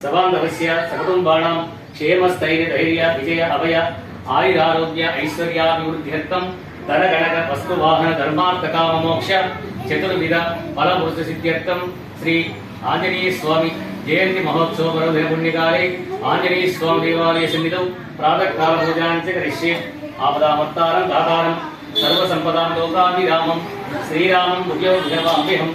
సవాంగవస్య సకుటుంబానాం క్షేమస్థైర్య ధైర్య విజయ అభయ ఆయురారోగ్య ఐశ్వర్యాభివృద్ధ్యర్థం ధనగణక వస్తువాహన ధర్మార్థ కామ మోక్ష చతుర్విధ ఫలపురుష సిద్ధ్యర్థం శ్రీ ఆంజనేయ స్వామి జయంతి మహోత్సవ పర్వదిన పుణ్యకాలే ఆంజనేయ స్వామి దేవాలయ సన్నిధౌ ప్రాతఃకాల పూజాంచ కరిష్యే ఆపదామత్తారం దాతారం సర్వసంపదాం లోకాభిరామం శ్రీరామం భుజో భజవామ్యహం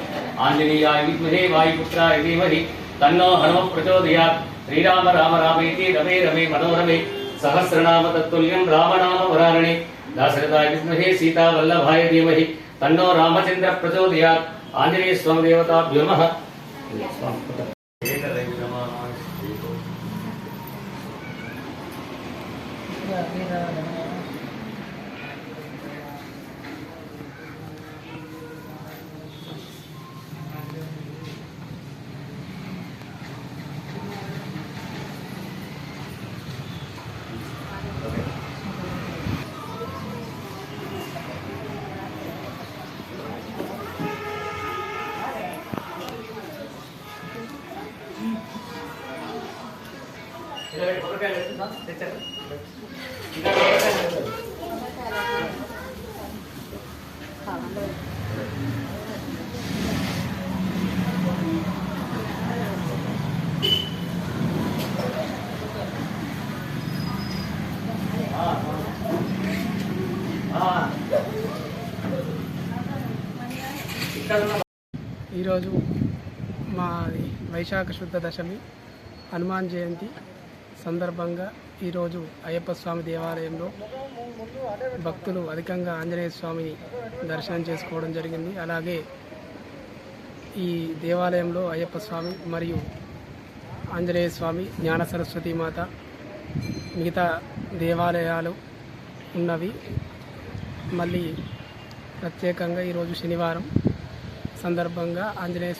ఆంజనేయాయ విద్మహే వాయుపుత్రాయ ధీమహి తన్నో హనుమ ప్రచోదయాత్ శ్రీరామ రామ రామేతి రమే రమే మనోరమే సహస్రనామ తత్తుల్యం రామనామ వరారణే దాశరథాయ విద్మహే సీతావల్లభాయ ధీమహి తన్నో రామచంద్ర ప్రచోదయాత్ ఆంజనేయ స్వామి దేవతాభ్యో నమః. ఈరోజు మాది వైశాఖ శుద్ధ దశమి హనుమాన్ జయంతి సందర్భంగా ఈరోజు అయ్యప్ప స్వామి దేవాలయంలో భక్తులు అధికంగా ఆంజనేయ స్వామిని దర్శనం చేసుకోవడం జరిగింది. అలాగే ఈ దేవాలయంలో అయ్యప్ప స్వామి మరియు ఆంజనేయ స్వామి, జ్ఞాన సరస్వతి మాత, మిగతా దేవాలయాలు ఉన్నవి. మళ్ళీ ప్రత్యేకంగా ఈరోజు శనివారం సందర్భంగా ఆంజనేయ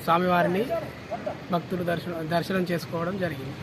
స్వామివారిని భక్తులు దర్శనం చేసుకోవడం జరిగింది.